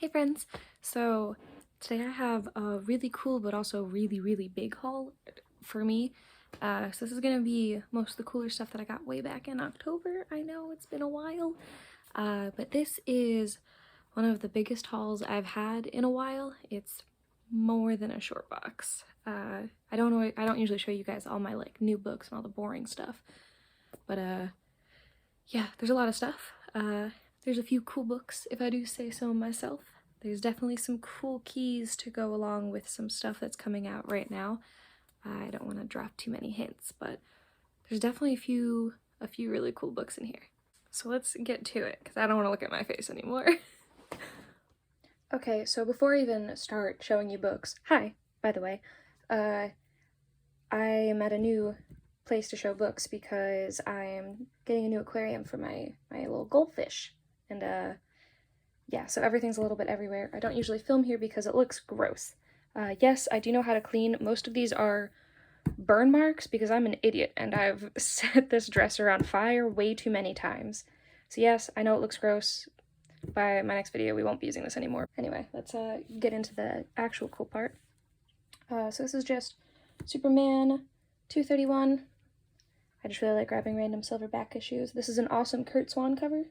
Hey friends! So today I have a really cool but also really big haul for me. So this is gonna be most of the cooler stuff that I got way back in October. I know it's been a while, but this is one of the biggest hauls I've had in a while. It's more than a short box. I don't usually show you guys all my like new books and all the boring stuff, but yeah, there's a lot of stuff. There's a few cool books, if I do say so myself. There's definitely some cool keys to go along with some stuff that's coming out right now. I don't want to drop too many hints, but there's definitely a few really cool books in here. So let's get to it, because I don't want to look at my face anymore. Okay, so before I even start showing you books, hi, by the way, I am at a new place to show books because I'm getting a new aquarium for my little goldfish, and yeah, so everything's a little bit everywhere. I don't usually film here because it looks gross. Yes, I do know how to clean. Most of these are burn marks because I'm an idiot and I've set this dresser on fire way too many times. So yes, I know it looks gross. By my next video, we won't be using this anymore. Anyway, let's get into the actual cool part. So this is just Superman 231. I just really like grabbing random silverback issues. This is an awesome Kurt Swan cover.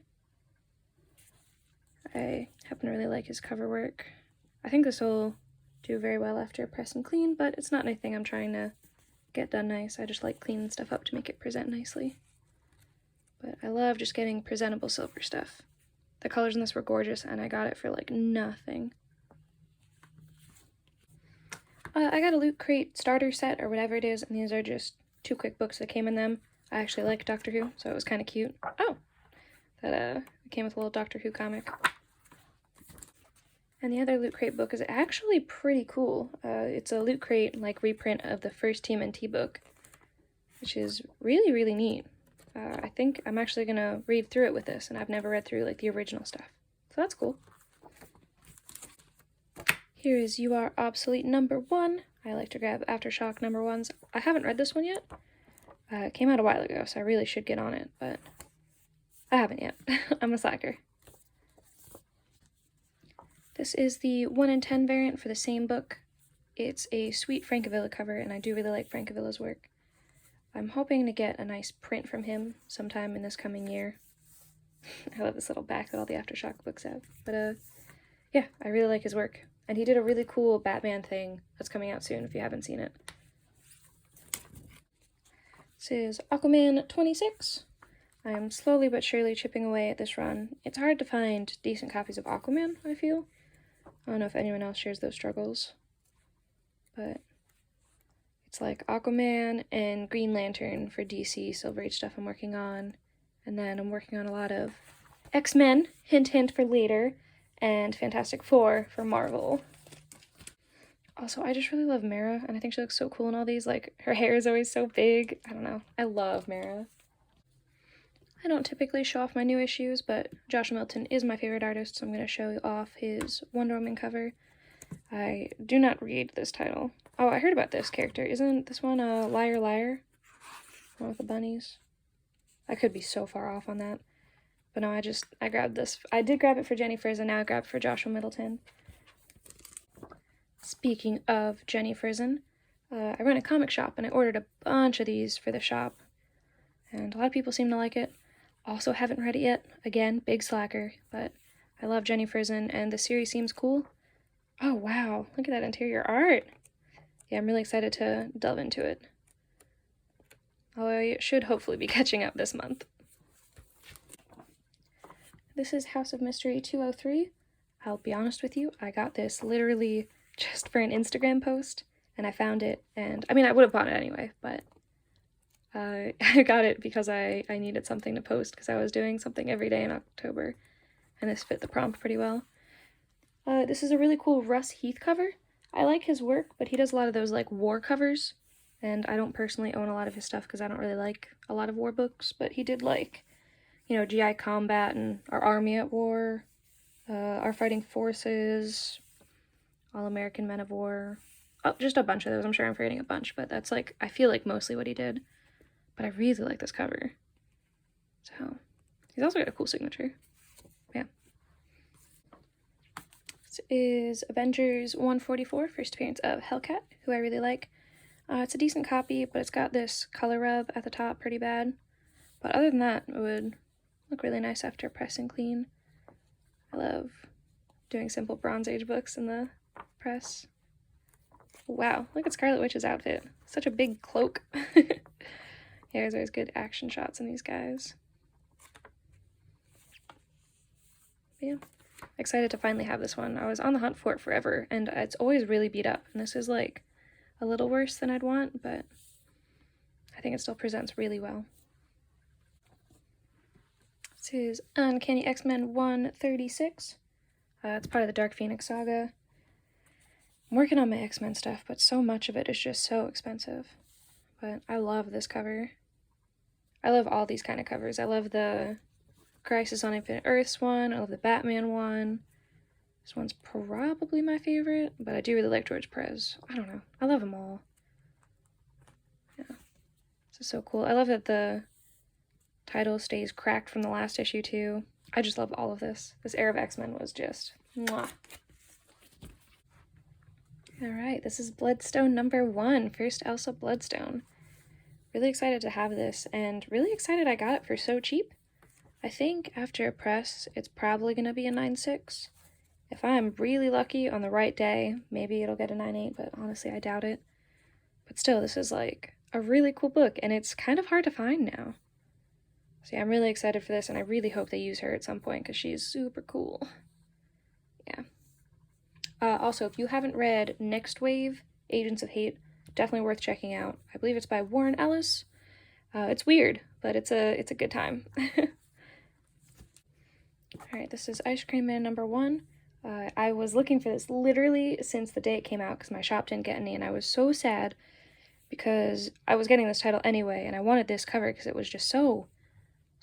I happen to really like his cover work. I think this will do very well after press and clean, but it's not anything I'm trying to get done nice. I just like cleaning stuff up to make it present nicely. But I love just getting presentable silver stuff. The colors in this were gorgeous, and I got it for like nothing. I got a Loot Crate starter set, or whatever it is, and these are just 2 quick books that came in them. I actually like Doctor Who, so it was kind of cute. Oh! That it came with a little Doctor Who comic. And the other Loot Crate book is actually pretty cool. It's a Loot Crate like reprint of the first TMNT book, which is really neat. I think I'm actually gonna read through it with this, and I've never read through like the original stuff, so that's cool. Here is You Are Obsolete #1. I like to grab Aftershock #1s. I haven't read this one yet. It came out a while ago, so I really should get on it, but I haven't yet. I'm a slacker. This is the 1 in 10 variant for the same book. It's a sweet Francavilla cover, and I do really like Francavilla's work. I'm hoping to get a nice print from him sometime in this coming year. I love this little back that all the Aftershock books have. But yeah, I really like his work. And he did a really cool Batman thing that's coming out soon if you haven't seen it. This is Aquaman 26. I am slowly but surely chipping away at this run. It's hard to find decent copies of Aquaman, I feel. I don't know if anyone else shares those struggles, but it's like Aquaman and Green Lantern for DC Silver Age stuff I'm working on, and then I'm working on a lot of X-Men, hint hint for later, and Fantastic Four for Marvel. Also, I just really love Mara, and I think she looks so cool in all these. Like, her hair is always so big. I don't know. I love Mara. I don't typically show off my new issues, but Joshua Milton is my favorite artist, so I'm going to show off his Wonder Woman cover. I do not read this title. Oh, I heard about this character. Isn't this one a Liar Liar? One with the bunnies? I could be so far off on that. But no, I grabbed this. I did grab it for Jenny Frison, now I grabbed it for Joshua Middleton. Speaking of Jenny Frison, I run a comic shop, and I ordered a bunch of these for the shop. And a lot of people seem to like it. Also haven't read it yet. Again, big slacker, but I love Jenny Frison, and the series seems cool. Oh wow, look at that interior art! Yeah, I'm really excited to delve into it. Although I should hopefully be catching up this month. This is House of Mystery 203. I'll be honest with you, I got this literally just for an Instagram post, and I found it, and I mean, I would have bought it anyway, but I got it because I needed something to post because I was doing something every day in October, and this fit the prompt pretty well. This is a really cool Russ Heath cover. I like his work, but he does a lot of those like war covers, and I don't personally own a lot of his stuff because I don't really like a lot of war books, but he did like, you know, GI Combat and Our Army at War, Our Fighting Forces, All American Men of War. Oh, just a bunch of those. I'm sure I'm forgetting a bunch, but that's like, I feel like mostly what he did. But I really like this cover. So, he's also got a cool signature. Yeah. This is Avengers 144, first appearance of Hellcat, who I really like. It's a decent copy, but it's got this color rub at the top pretty bad. But other than that, it would look really nice after press and clean. I love doing simple Bronze Age books in the press. Wow, look at Scarlet Witch's outfit. Such a big cloak. Yeah, there's always good action shots in these guys. But yeah, excited to finally have this one. I was on the hunt for it forever, and it's always really beat up. And this is like a little worse than I'd want, but I think it still presents really well. This is Uncanny X-Men 136. It's part of the Dark Phoenix saga. I'm working on my X-Men stuff, but so much of it is just so expensive. But I love this cover. I love all these kind of covers. I love the Crisis on Infinite Earths one. I love the Batman one. This one's probably my favorite, but I do really like George Perez. I don't know. I love them all. Yeah. This is so cool. I love that the title stays cracked from the last issue, too. I just love all of this. This era of X-Men was just mwah. Alright, this is Bloodstone #1, first Elsa Bloodstone. Really excited to have this, and really excited I got it for so cheap. I think after a press, it's probably going to be a 9.6. If I'm really lucky on the right day, maybe it'll get a 9.8, but honestly, I doubt it. But still, this is like a really cool book, and it's kind of hard to find now. So yeah, I'm really excited for this, and I really hope they use her at some point, because she's super cool. Yeah. Also, if you haven't read Next Wave, Agents of Hate, definitely worth checking out. I believe it's by Warren Ellis. It's weird, but it's a good time. Alright, this is Ice Cream Man #1. I was looking for this literally since the day it came out, because my shop didn't get any, and I was so sad, because I was getting this title anyway, and I wanted this cover because it was just so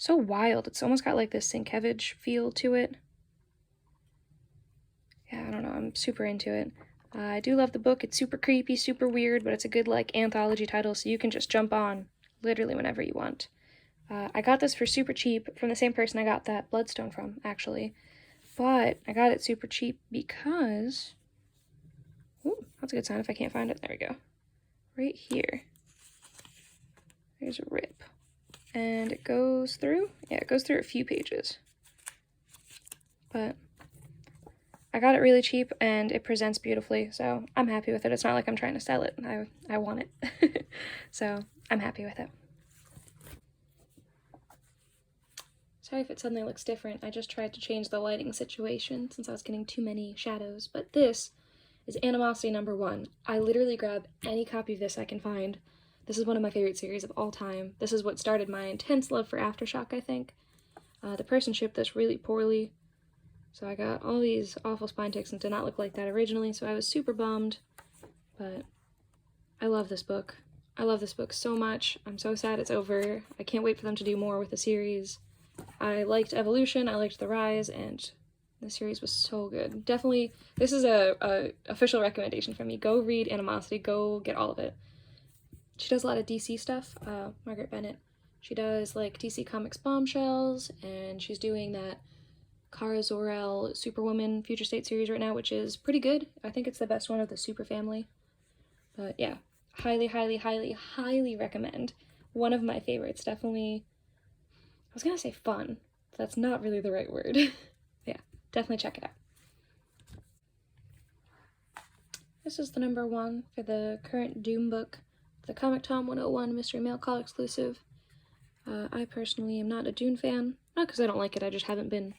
wild. It's almost got like this Sienkiewicz feel to it. Yeah, I don't know, I'm super into it. I do love the book. It's super creepy, super weird, but it's a good like anthology title, so you can just jump on literally whenever you want. I got this for super cheap from the same person I got that Bloodstone from, actually. But I got it super cheap because... Ooh, that's a good sign if I can't find it. There we go. Right here. There's a rip. And it goes through? Yeah, it goes through a few pages. But I got it really cheap, and it presents beautifully, so I'm happy with it. It's not like I'm trying to sell it. I want it. So I'm happy with it. Sorry if it suddenly looks different. I just tried to change the lighting situation since I was getting too many shadows. But this is Animosity #1. I literally grab any copy of this I can find. This is one of my favorite series of all time. This is what started my intense love for Aftershock, I think. The person shipped this really poorly, so I got all these awful spine ticks and did not look like that originally, so I was super bummed. But I love this book. I love this book so much. I'm so sad it's over. I can't wait for them to do more with the series. I liked Evolution, I liked The Rise, and the series was so good. Definitely, this is a official recommendation from me. Go read Animosity, go get all of it. She does a lot of DC stuff, Margaret Bennett. She does, like, DC Comics Bombshells, and she's doing that Kara Zor-El Superwoman Future State series right now, which is pretty good. I think it's the best one of the Super family. But yeah, highly, highly, highly, highly recommend. One of my favorites, definitely... I was gonna say fun, but that's not really the right word. Yeah, definitely check it out. This is the #1 for the current Doom book, the Comic Tom 101 Mystery Mail Call exclusive. I personally am not a Dune fan. Not because I don't like it, I just haven't been,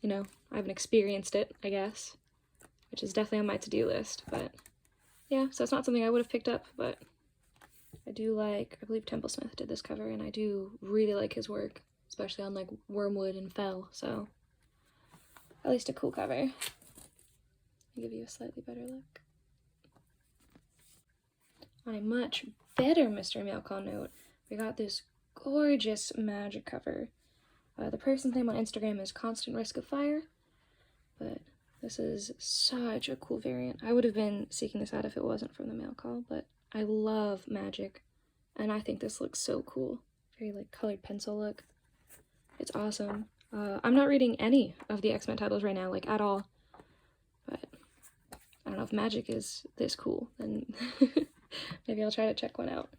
you know, I haven't experienced it, I guess. Which is definitely on my to-do list, but yeah, so it's not something I would have picked up, but I do like, I believe Temple Smith did this cover, and I do really like his work, especially on, like, Wormwood and Fell, so at least a cool cover. I'll give you a slightly better look. On a much better Mystery Mail Call note, we got this gorgeous magic cover. The person's name on Instagram is Constant Risk of Fire, but this is such a cool variant. I would have been seeking this out if it wasn't from the mail call, but I love magic, and I think this looks so cool. Very, like, colored pencil look. It's awesome. I'm not reading any of the X-Men titles right now, like, at all. I don't know if magic is this cool, then maybe I'll try to check one out.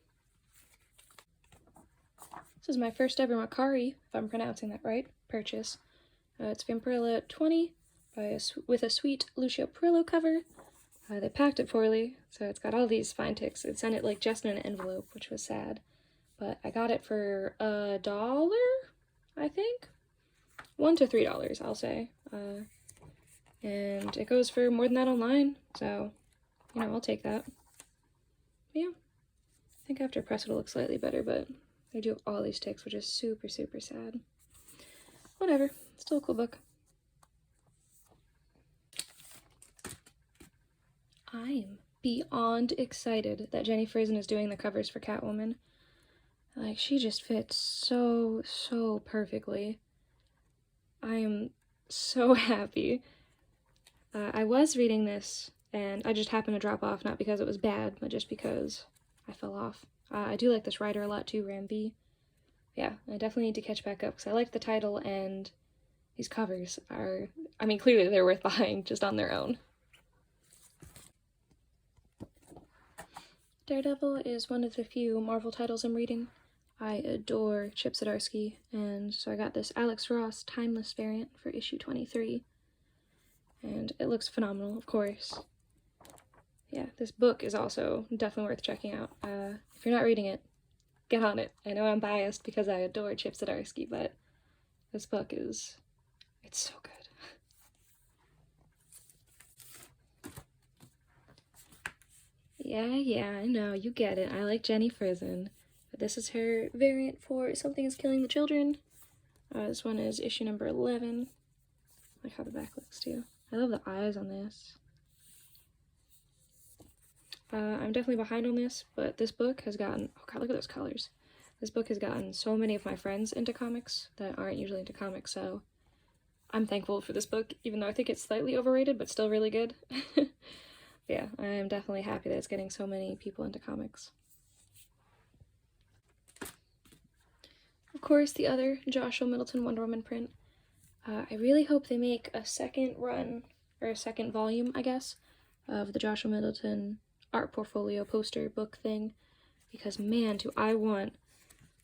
This is my first ever Macari, if I'm pronouncing that right, purchase. It's Vampirilla 20 with a sweet Lucio Perillo cover. They packed it poorly, so it's got all these fine ticks. It sent it like just in an envelope, which was sad. But I got it for $1, I think? $1 to $3, I'll say. And it goes for more than that online, so, you know, I'll take that. But yeah, I think after press it'll look slightly better, but they do all these ticks, which is super, super sad. Whatever, still a cool book. I'm beyond excited that Jenny Frison is doing the covers for Catwoman. Like, she just fits so, so perfectly. I am so happy. I was reading this, and I just happened to drop off, not because it was bad, but just because I fell off. I do like this writer a lot too, Ram B. Yeah, I definitely need to catch back up, because I like the title, and these covers are, I mean, clearly they're worth buying just on their own. Daredevil is one of the few Marvel titles I'm reading. I adore Chip Zdarsky, and so I got this Alex Ross Timeless variant for issue 23. And it looks phenomenal, of course. Yeah, this book is also definitely worth checking out. If you're not reading it, get on it. I know I'm biased because I adore Chip Zdarsky, but this book is, it's so good. Yeah, I know, you get it. I like Jenny Frison. But this is her variant for Something is Killing the Children. This one is issue number 11. I like how the back looks too. I love the eyes on this. I'm definitely behind on this, but this book has gotten, oh god, look at those colors. This book has gotten so many of my friends into comics that aren't usually into comics, so I'm thankful for this book, even though I think it's slightly overrated, but still really good. Yeah, I am definitely happy that it's getting so many people into comics. Of course, the other Joshua Middleton Wonder Woman print. I really hope they make a second run, or a second volume, I guess, of the Joshua Middleton art portfolio poster book thing, because man, do I want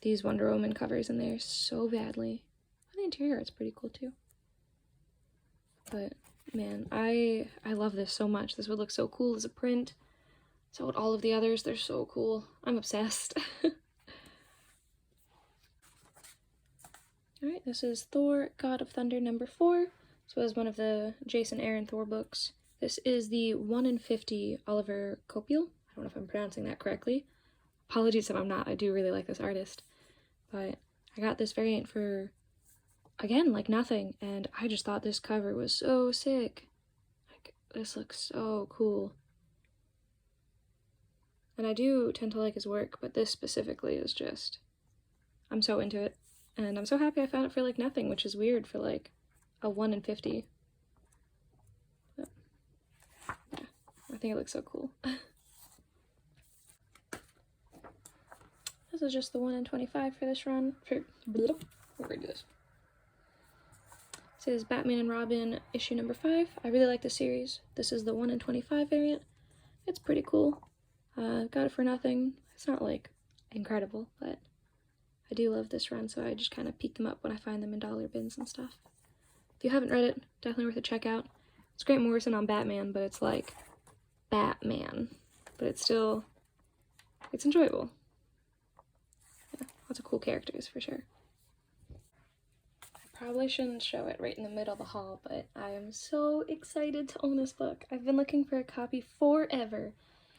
these Wonder Woman covers in there so badly. The interior art's pretty cool too. But man, I love this so much. This would look so cool as a print. So would all of the others. They're so cool. I'm obsessed. Alright, this is Thor, God of Thunder number 4. This was one of the Jason Aaron Thor books. This is the 1 in 50 Oliver Copiel. I don't know if I'm pronouncing that correctly. Apologies if I'm not. I do really like this artist. But I got this variant for, again, like nothing. And I just thought this cover was so sick. Like, this looks so cool. And I do tend to like his work, but this specifically is just, I'm so into it. And I'm so happy I found it for like nothing, which is weird for like a 1 in 50. But, yeah, I think it looks so cool. This is just the 1 in 25 for this run. We're gonna do this. This is Batman and Robin issue number 5. I really like the series. This is the 1 in 25 variant. It's pretty cool. Got it for nothing. It's not like incredible, but I do love this run, so I just kind of peek them up when I find them in dollar bins and stuff. If you haven't read it, definitely worth a check out. It's Grant Morrison on Batman, but it's like Batman. But it's still, it's enjoyable. Yeah, lots of cool characters for sure. I probably shouldn't show it right in the middle of the haul, but I am so excited to own this book. I've been looking for a copy forever,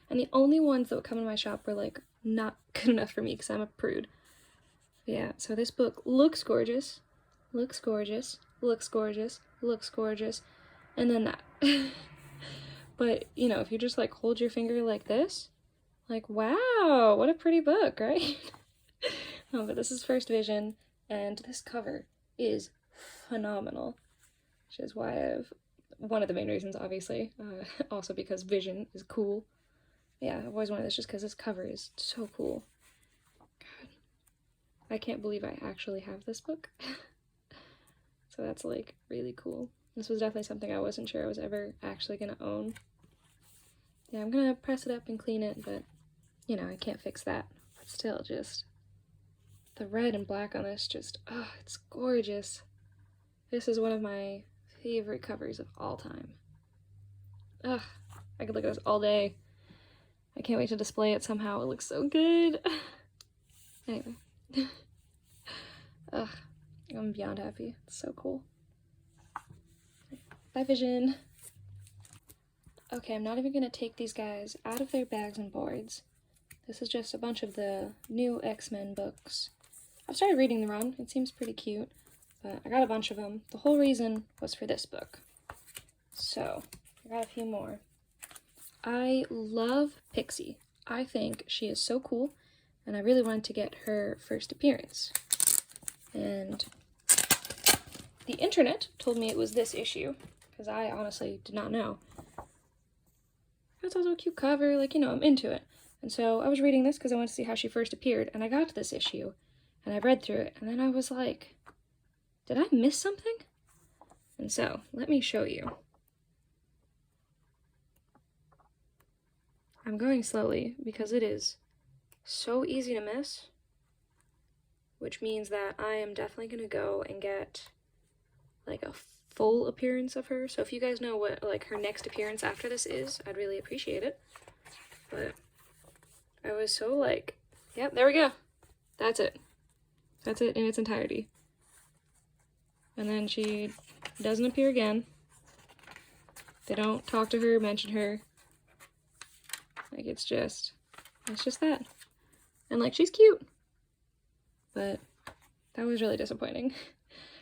and the only ones that would come in my shop were like not good enough for me because I'm a prude. Yeah, so this book looks gorgeous, looks gorgeous, looks gorgeous, looks gorgeous, and then that. But, you know, if you just like hold your finger like this, like, wow, what a pretty book, right? No, but this is First Vision, and this cover is phenomenal, which is why I've, one of the main reasons, obviously, also because Vision is cool. Yeah, I've always wanted this just because this cover is so cool. I can't believe I actually have this book. So that's like really cool. This was definitely something I wasn't sure I was ever actually gonna own. Yeah, I'm gonna press it up and clean it, but, you know, I can't fix that. But still, just, the red and black on this just, oh, it's gorgeous. This is one of my favorite covers of all time. Ugh, I could look at this all day. I can't wait to display it somehow. It looks so good. Anyway. Ugh, I'm beyond happy. It's so cool. Bye, Vision. Okay, I'm not even gonna take these guys out of their bags and boards. This is just a bunch of the new X-Men books. I've started reading the run. It seems pretty cute, but I got a bunch of them. The whole reason was for this book. So, I got a few more. I love Pixie. I think she is so cool, and I really wanted to get her first appearance. And the internet told me it was this issue, because I honestly did not know. It's also a cute cover, like, you know, I'm into it. And so I was reading this because I wanted to see how she first appeared, and I got to this issue, and I read through it, and then I was like, did I miss something? And so, let me show you. I'm going slowly because it is so easy to miss, which means that I am definitely going to go and get, like, a full appearance of her. So if you guys know what, like, her next appearance after this is, I'd really appreciate it. But I was so like, yep, there we go. That's it. That's it in its entirety. And then she doesn't appear again. They don't talk to her, mention her. Like, it's just that. And, like, she's cute. But that was really disappointing.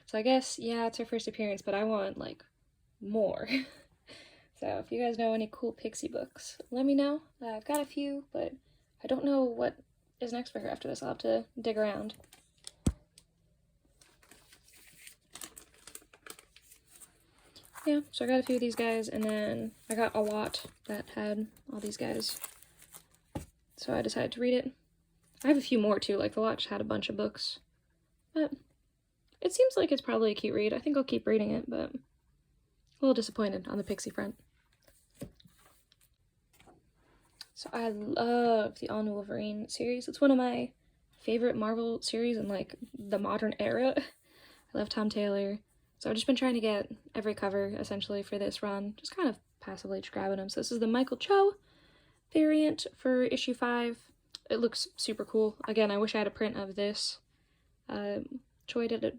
So I guess, yeah, it's her first appearance, but I want, like, more. So if you guys know any cool Pixie books, let me know. I've got a few, but I don't know what is next for her after this. I'll have to dig around. Yeah, so I got a few of these guys, and then I got a lot that had all these guys. So I decided to read it. I have a few more, too. Like, the lot just had a bunch of books. But it seems like it's probably a cute read. I think I'll keep reading it, but a little disappointed on the Pixie front. So I love the All New Wolverine series. It's one of my favorite Marvel series in, like, the modern era. I love Tom Taylor. So I've just been trying to get every cover, essentially, for this run. Just kind of passively just grabbing them. So this is the Michael Cho variant for issue 5. It looks super cool. Again, I wish I had a print of this. Choi does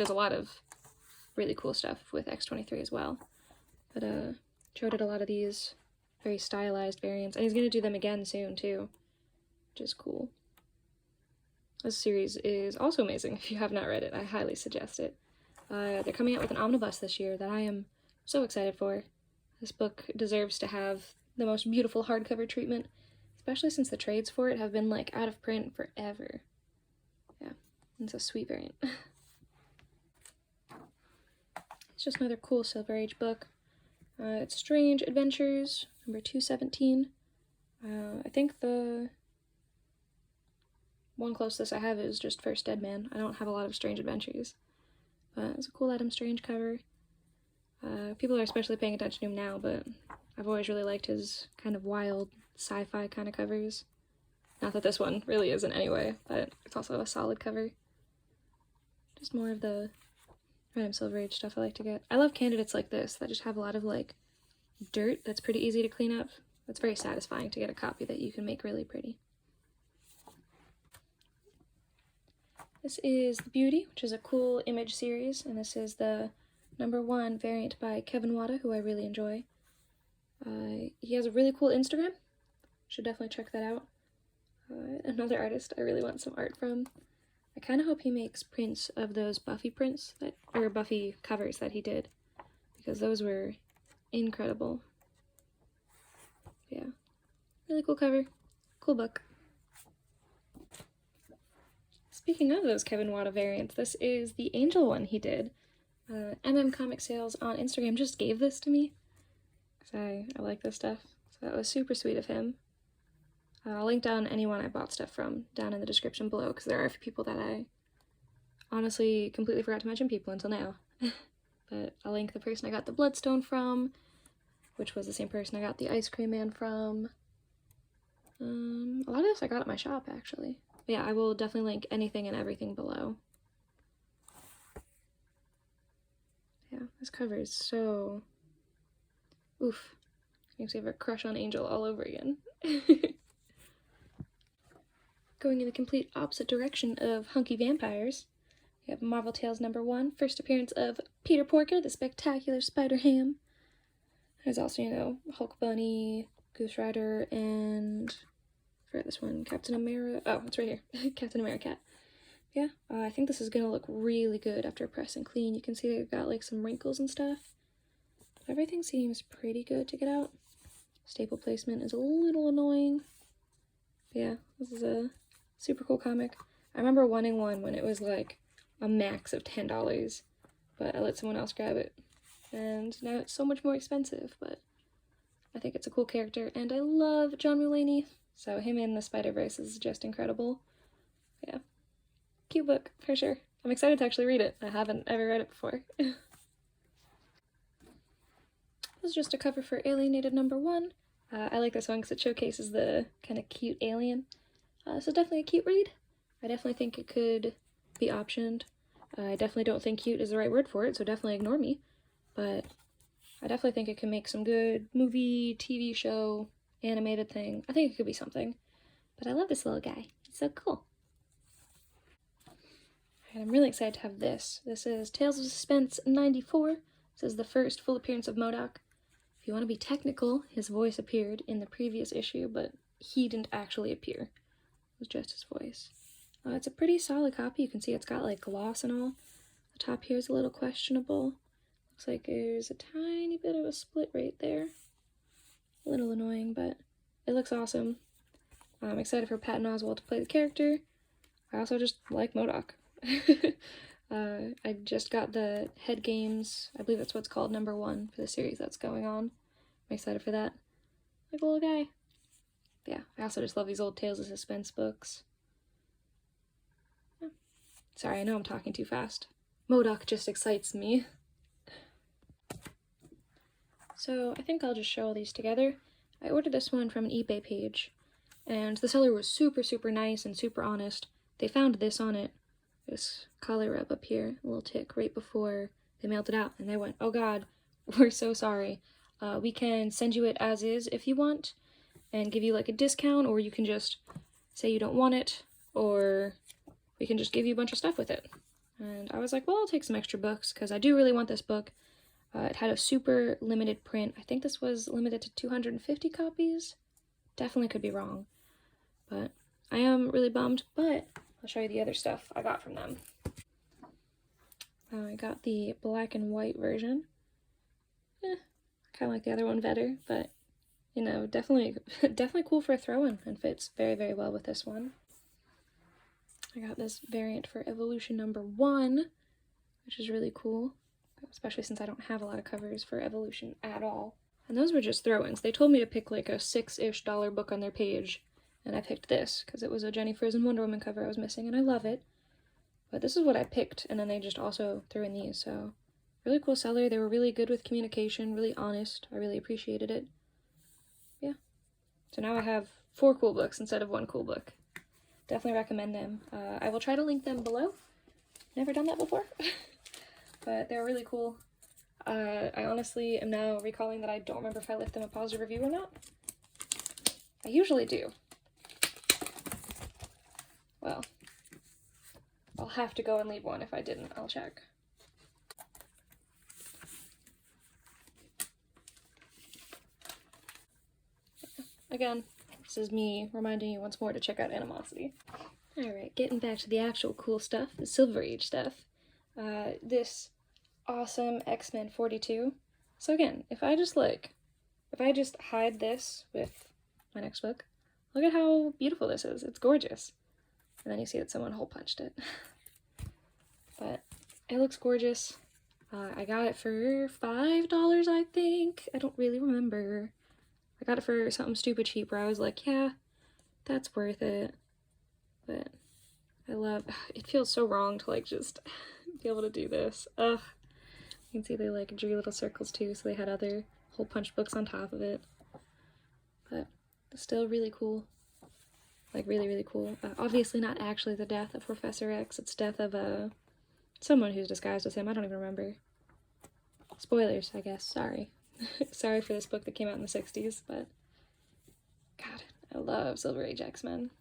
a lot of really cool stuff with X-23 as well. But Choi did a lot of these very stylized variants, and he's going to do them again soon, too, which is cool. This series is also amazing. If you have not read it, I highly suggest it. They're coming out with an omnibus this year that I am so excited for. This book deserves to have the most beautiful hardcover treatment, especially since the trades for it have been, like, out of print forever. Yeah, it's a sweet variant. It's just another cool Silver Age book. It's Strange Adventures, number 217. I think the one closest I have is just First Dead Man. I don't have a lot of Strange Adventures. But it's a cool Adam Strange cover. People are especially paying attention to him now, but I've always really liked his kind of wild sci-fi kind of covers. Not that this one really isn't anyway, but it's also a solid cover. Just more of the random Silver Age stuff I like to get. I love candidates like this that just have a lot of, like, dirt that's pretty easy to clean up. It's very satisfying to get a copy that you can make really pretty. This is The Beauty, which is a cool image series, and this is the number 1 variant by Kevin Wada, who I really enjoy. He has a really cool Instagram. Should definitely check that out. Another artist I really want some art from. I kind of hope he makes prints of those Buffy prints, or Buffy covers that he did, because those were incredible. Yeah, really cool cover, cool book. Speaking of those Kevin Wada variants, this is the Angel one he did. Comic Sales on Instagram just gave this to me, because I like this stuff, so that was super sweet of him. I'll link down anyone I bought stuff from down in the description below, because there are a few people that I honestly completely forgot to mention people until now. But I'll link the person I got the Bloodstone from, which was the same person I got the Ice Cream Man from. A lot of this I got at my shop, actually. But yeah, I will definitely link anything and everything below. Yeah, this cover is so... oof. Makes me have a crush on Angel all over again. Going in the complete opposite direction of hunky vampires, we have Marvel Tales #1, first appearance of Peter Porker, the spectacular Spider-Ham. There's also, you know, Hulk Bunny, Goose Rider, and I forgot this one, Captain America. Oh, it's right here. Captain America. Yeah, I think this is gonna look really good after press and clean. You can see they've got like some wrinkles and stuff. Everything seems pretty good to get out. Staple placement is a little annoying. But yeah, this is a super cool comic. I remember wanting one when it was like a max of $10, but I let someone else grab it. And now it's so much more expensive, but I think it's a cool character, and I love John Mulaney, so him in the Spider-Verse is just incredible. Yeah. Cute book, for sure. I'm excited to actually read it. I haven't ever read it before. This is just a cover for Alienated #1. I like this one because it showcases the kind of cute alien. So definitely a cute read. I definitely think it could be optioned. I definitely don't think cute is the right word for it, so definitely ignore me. But I definitely think it can make some good movie, TV show, animated thing. I think it could be something. But I love this little guy. He's so cool. And I'm really excited to have this. This is Tales of Suspense #94. This is the first full appearance of Modoc. If you want to be technical, his voice appeared in the previous issue, but he didn't actually appear. It was just his voice. It's a pretty solid copy. You can see it's got like gloss and all. The top here is a little questionable. Looks like there's a tiny bit of a split right there. A little annoying, but it looks awesome. I'm excited for Patton Oswalt to play the character. I also just like Modoc. I just got the Head Games, I believe that's what's called, #1 for the series that's going on. I'm excited for that. Like a little guy. Yeah, I also just love these old Tales of Suspense books. Yeah. Sorry, I know I'm talking too fast. Modoc just excites me. So I think I'll just show all these together. I ordered this one from an eBay page, and the seller was super, super nice and super honest. They found this on it, this collar rub up here, a little tick, right before they mailed it out, and they went, "Oh God, we're so sorry. We can send you it as is if you want, and give you like a discount, or you can just say you don't want it, or we can just give you a bunch of stuff with it." And I was like, well, I'll take some extra books, because I do really want this book. It had a super limited print. I think this was limited to 250 copies. Definitely could be wrong. But I am really bummed, but I'll show you the other stuff I got from them. I got the black and white version. Kind of like the other one better, but, you know, definitely cool for a throw-in, and fits very, very well with this one. I got this variant for Evolution #1, which is really cool, especially since I don't have a lot of covers for Evolution at all. And those were just throw-ins. They told me to pick like a $6-ish book on their page, and I picked this because it was a Jenny Frozen Wonder Woman cover I was missing, and I love it. But this is what I picked, and then they just also threw in these, so really cool seller. They were really good with communication, really honest. I really appreciated it. Yeah. So now I have 4 cool books instead of 1 cool book. Definitely recommend them. I will try to link them below. Never done that before. But they're really cool. I honestly am now recalling that I don't remember if I left them a positive review or not. I usually do. Well, I'll have to go and leave one. If I didn't, I'll check. Again, this is me reminding you once more to check out Animosity. Alright, getting back to the actual cool stuff, the Silver Age stuff. This awesome X-Men 42. So again, if I just hide this with my next book, look at how beautiful this is. It's gorgeous. And then you see that someone hole punched it. But it looks gorgeous. I got it for $5, I think. I don't really remember. I got it for something stupid cheap where I was like, yeah, that's worth it. But it feels so wrong to like just be able to do this. Ugh. You can see they like drew little circles too, so they had other hole punch books on top of it. But it's still really cool. Like, really, really cool. Obviously not actually the death of Professor X. It's death of someone who's disguised as him. I don't even remember. Spoilers, I guess. Sorry. Sorry for this book that came out in the 60s, but God, I love Silver Age X-Men.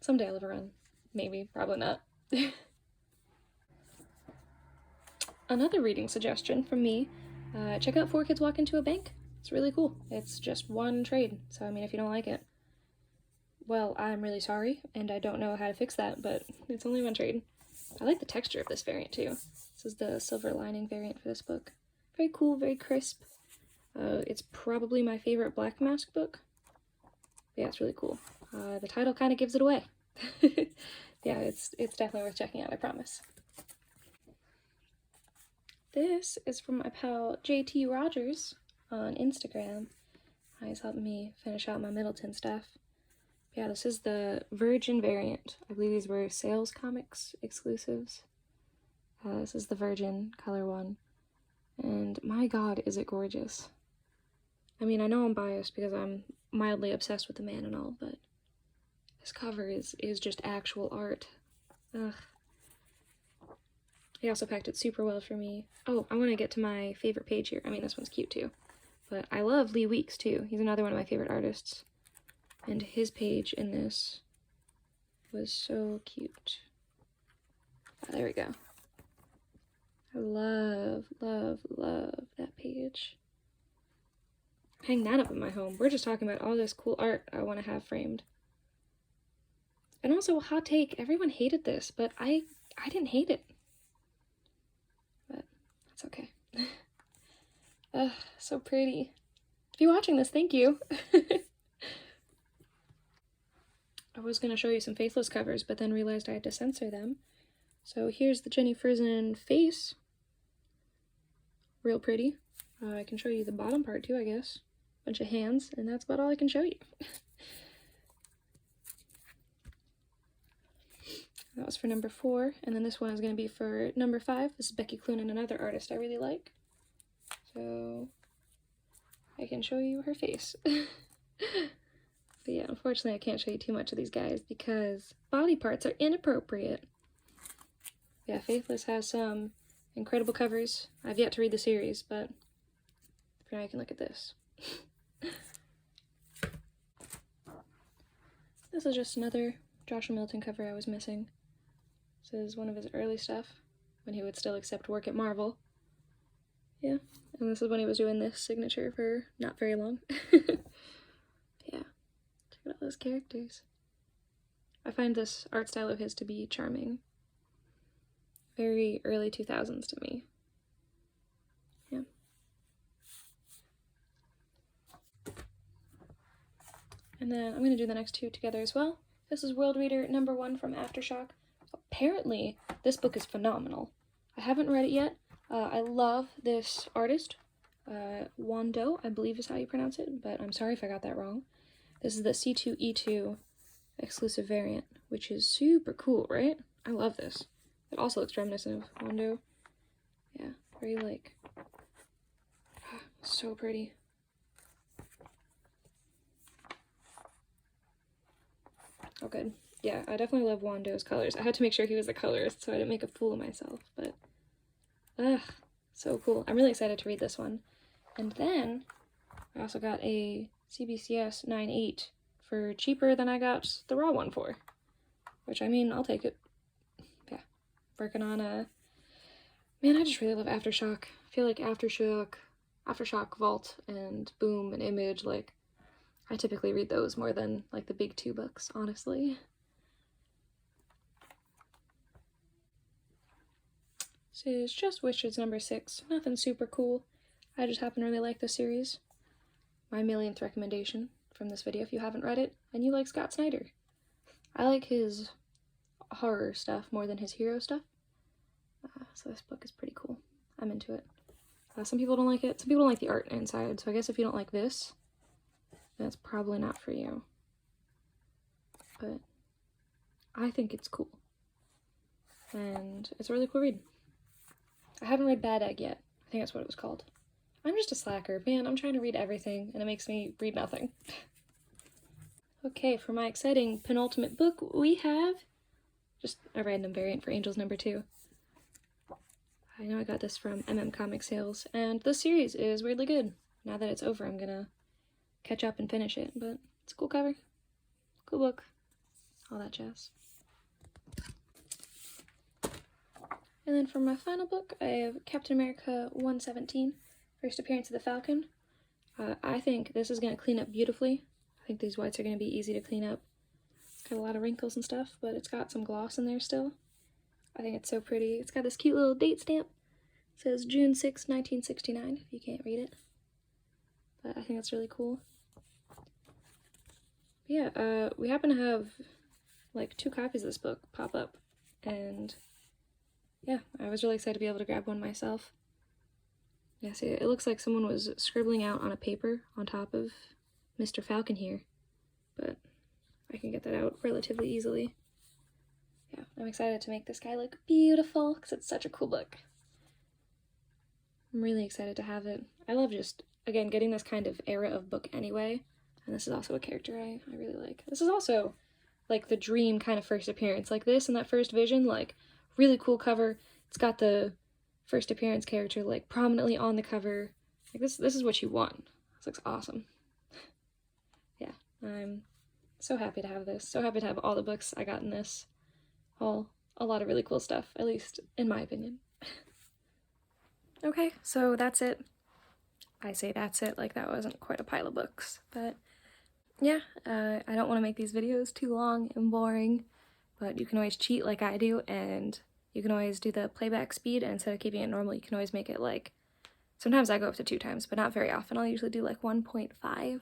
Someday I'll have a run. Maybe. Probably not. Another reading suggestion from me, check out Four Kids Walk Into a Bank. It's really cool. It's just one trade, so I mean, if you don't like it, well, I'm really sorry, and I don't know how to fix that, but it's only one trade. I like the texture of this variant, too. This is the silver lining variant for this book. Very cool, very crisp. It's probably my favorite Black Mask book. Yeah, it's really cool. The title kind of gives it away. Yeah, it's definitely worth checking out, I promise. This is from my pal JT Rogers on Instagram. He's helping me finish out my Middleton stuff. Yeah, this is the Virgin variant. I believe these were Sales Comics exclusives. This is the Virgin color one. And my god, is it gorgeous. I mean, I know I'm biased because I'm mildly obsessed with the man and all, but this cover is just actual art. Ugh. He also packed it super well for me. Oh, I want to get to my favorite page here. I mean, this one's cute too. But I love Lee Weeks too. He's another one of my favorite artists. And his page in this was so cute. Oh, there we go. I love, love, love that page. Hang that up in my home. We're just talking about all this cool art I want to have framed. And also, hot take, everyone hated this, but I didn't hate it. But that's okay. Ugh, so pretty. If you're watching this, thank you. I was going to show you some Faithless covers, but then realized I had to censor them. So here's the Jenny Frison face. Real pretty. I can show you the bottom part too, I guess. Bunch of hands, and that's about all I can show you. That was for number 4, and then this one is going to be for number 5. This is Becky Cloonan, another artist I really like. So I can show you her face. But yeah, unfortunately I can't show you too much of these guys because body parts are inappropriate. Yeah, Faithless has some incredible covers. I've yet to read the series, but for now you can look at this. This is just another Joshua Milton cover I was missing. This is one of his early stuff, when he would still accept work at Marvel. Yeah, and this is when he was doing this signature for not very long. Yeah, check out those characters. I find this art style of his to be charming. Very early 2000s to me. Yeah. And then I'm going to do the next 2 together as well. This is World Reader number 1 from Aftershock. Apparently, this book is phenomenal. I haven't read it yet. I love this artist. Wando, I believe is how you pronounce it, but I'm sorry if I got that wrong. This is the C2E2 exclusive variant, which is super cool, right? I love this. It also looks reminiscent of Wando. Yeah, very like, so pretty. Oh, good. Yeah, I definitely love Wando's colors. I had to make sure he was the colorist so I didn't make a fool of myself, but so cool. I'm really excited to read this one. And then I also got a CBCS 9.8 for cheaper than I got the raw one for, which, I mean, I'll take it. Yeah, working on a... Man, I just really love Aftershock. I feel like Aftershock Vault and Boom and Image, like, I typically read those more than, like, the big 2 books, honestly. This is Just Wishes number 6. Nothing super cool. I just happen to really like this series. My millionth recommendation from this video if you haven't read it, and you like Scott Snyder. I like his horror stuff more than his hero stuff. So this book is pretty cool. I'm into it. Some people don't like it. Some people don't like the art inside, so I guess if you don't like this, then it's probably not for you. But I think it's cool. And it's a really cool read. I haven't read Bad Egg yet. I think that's what it was called. I'm just a slacker. Man, I'm trying to read everything, and it makes me read nothing. Okay, for my exciting penultimate book, we have just a random variant for Angels #2. I know I got this from Comic Sales, and this series is weirdly good. Now that it's over, I'm gonna catch up and finish it, but it's a cool cover, cool book, all that jazz. And then for my final book, I have Captain America 117, First Appearance of the Falcon. I think this is going to clean up beautifully. I think these whites are going to be easy to clean up. It's got a lot of wrinkles and stuff, but it's got some gloss in there still. I think it's so pretty. It's got this cute little date stamp. It says June 6, 1969, if you can't read it. But I think that's really cool. But yeah, we happen to have like 2 copies of this book pop up, and yeah, I was really excited to be able to grab one myself. Yeah, see, it looks like someone was scribbling out on a paper on top of Mr. Falcon here, but I can get that out relatively easily. Yeah, I'm excited to make this guy look beautiful, because it's such a cool book. I'm really excited to have it. I love just, again, getting this kind of era of book anyway, and this is also a character I really like. This is also, like, the dream kind of first appearance. Like this and that first vision, like, really cool cover. It's got the first appearance character, like, prominently on the cover. Like, this is what you want. This looks awesome. Yeah, I'm so happy to have this. So happy to have all the books I got in this. A lot of really cool stuff, at least in my opinion. Okay, so that's it. I say that's it like that wasn't quite a pile of books, but yeah, I don't want to make these videos too long and boring, but you can always cheat like I do, and you can always do the playback speed, and instead of keeping it normal, you can always make it like, sometimes I go up to 2 times, but not very often. I'll usually do like 1.5.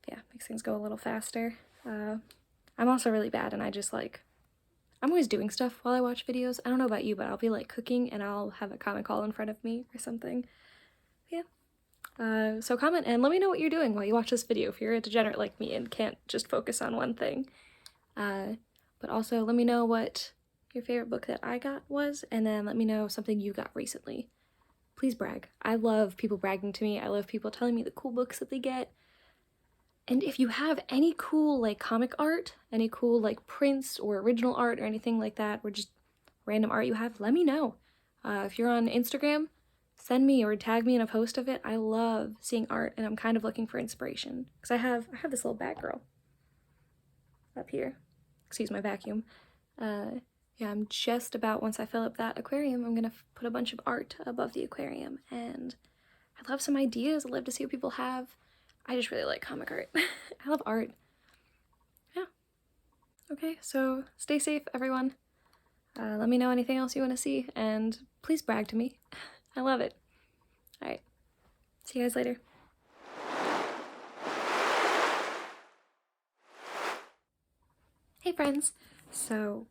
Yeah, makes things go a little faster. I'm also really bad, and I just like, I'm always doing stuff while I watch videos. I don't know about you, but I'll be like cooking and I'll have a comic haul in front of me or something. Yeah. So comment and let me know what you're doing while you watch this video if you're a degenerate like me and can't just focus on one thing. But also let me know what your favorite book that I got was, and then let me know something you got recently. Please brag. I love people bragging to me. I love people telling me the cool books that they get. And if you have any cool, like, comic art, any cool, like, prints or original art or anything like that, or just random art you have, let me know. If you're on Instagram, send me or tag me in a post of it. I love seeing art, and I'm kind of looking for inspiration. Because I have this little Batgirl up here. Excuse my vacuum. Yeah, I'm just about, once I fill up that aquarium, I'm gonna put a bunch of art above the aquarium, and I love some ideas. I love to see what people have. I just really like comic art. I love art. Yeah. Okay, so stay safe, everyone. Let me know anything else you want to see, and please brag to me. I love it. Alright. See you guys later. Hey friends! So,